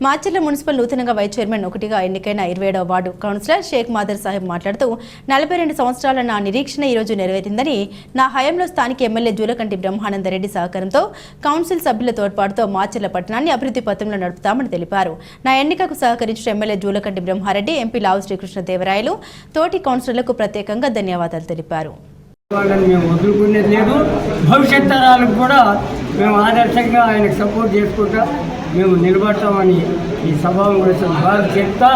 Macherla municipal నూతనంగా vice chairman ఒకటిగా ఎన్నికైన 27వ వార్డు కౌన్సిలర్ షేక్ మాదర్ సాహెబ్ మాట్లాడుతూ 42 సంవత్సరాల నా నిరీక్షణ ఈ రోజు నెరవేరిందని, నా హయాంలో స్థానిక ఎమ్మెల్యే జూలకంటి బ్రహ్మానందరెడ్డి సహకారంతో కౌన్సిల్ సభ్యుల తోడ్పాటుతో మాచర్ల పట్టణాన్ని అభివృద్ధి పథంలో నడుపుతామని తెలిపారు. నా ఎన్నికకు సహకరించిన ఎమ్మెల్యే జూలకంటి బ్రహ్మారెడ్డి, ఎంపీ లావు శ్రీకృష్ణదేవరాయలు, తోటి కౌన్సిలర్లకు ప్రత్యేకంగా ధన్యవాదాలు తెలిపారు. మేము వదులుకునేది లేదు. భవిష్యత్ తరాలకు కూడా మేము ఆదర్శంగా ఆయనకు సపోర్ట్ చేసుకుంటా మేము నిలబడతామని ఈ సభాముఖం బాగా చెప్తా.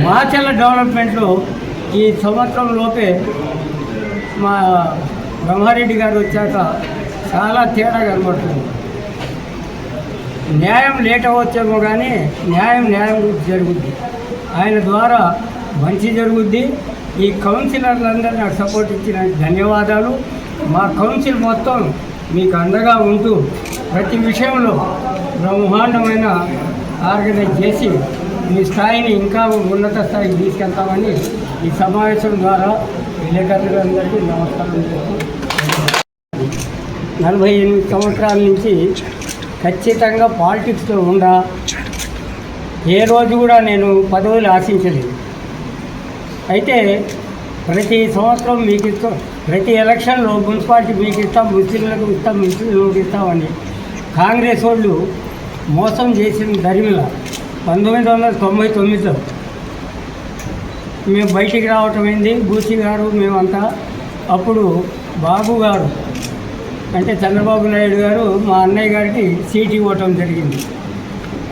మాచర్ల డెవలప్మెంట్లో ఈ సంవత్సరం లోపే మా బ్రహ్మారెడ్డి గారు వచ్చాక చాలా తేడా కనబడుతుంది. న్యాయం లేట్ అవ్వచ్చేమో కానీ న్యాయం జరుగుద్ది. ఆయన ద్వారా మంచి జరుగుద్ది. ఈ కౌన్సిలర్లందరూ నాకు సపోర్ట్ ఇచ్చిన ధన్యవాదాలు. మా కౌన్సిల్ మొత్తం మీకు అండగా ఉంటూ ప్రతి విషయంలో బ్రహ్మాండమైన ఆర్గనైజ్ చేసి మీ స్థాయిని ఇంకా ఉన్నత స్థాయికి తీసుకెళ్తామని ఈ సమావేశం ద్వారా విలేకరులందరికీ నమస్కారం. 48 సంవత్సరాల నుంచి ఖచ్చితంగా పాలిటిక్స్లో ఉండా ఏ రోజు కూడా నేను పదవులు ఆశించలేదు. అయితే ప్రతి సంవత్సరం మీకు ఇస్తాం, ప్రతి ఎలక్షన్లో మున్సిపాలిటీ మీకు ఇస్తాం, ముస్లింలకు ఇస్తామని కాంగ్రెస్ వాళ్ళు మోసం చేసిన దరిమిల 1999లో మేము బయటికి రావటం అయింది. బూచి గారు మేమంతా అప్పుడు బాబు గారు అంటే చంద్రబాబు నాయుడు గారు మా అన్నయ్య గారికి సీట్ ఇవ్వటం జరిగింది.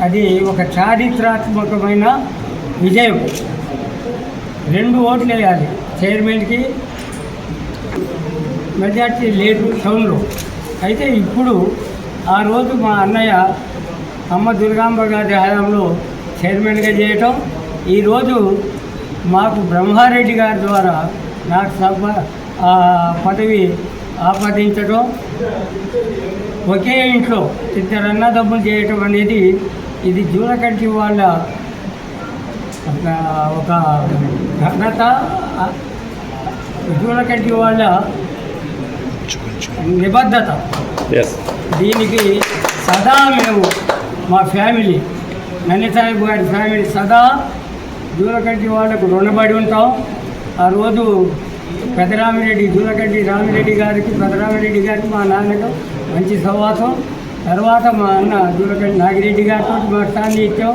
అది ఒక చారిత్రాత్మకమైన విజయం. 2 ఓట్లు వేయాలి చైర్మన్కి, మెజార్టీ లేదు టౌన్లో. అయితే ఇప్పుడు ఆ రోజు మా అన్నయ్య అమ్మ దుర్గాంబ గారి హయాంలో చైర్మన్గా చేయటం, ఈరోజు మాకు బ్రహ్మారెడ్డి గారి ద్వారా నాకు పదవి ఆపాదించడం, ఒకే ఇంట్లో 2 అన్నదమ్ములు చేయటం అనేది ఇది జూలకంటి వాళ్ళ ఒక ఘనత, జూలకంటి వాళ్ళ నిబద్ధత. దీనికి సదా మేము మా ఫ్యామిలీ నన్నిసాహెబ్ గారి ఫ్యామిలీ సదా జూలకంటి వాళ్ళకు రుణపడి ఉంటాం. ఆ రోజు పెదరామిరెడ్డి జూలకంటి రామిరెడ్డి గారికి మా నాన్నకు మంచి సహవాసం. తర్వాత మా అన్న జూలకంటి నాగిరెడ్డి గారితో మా స్థాన్ని ఇచ్చాం.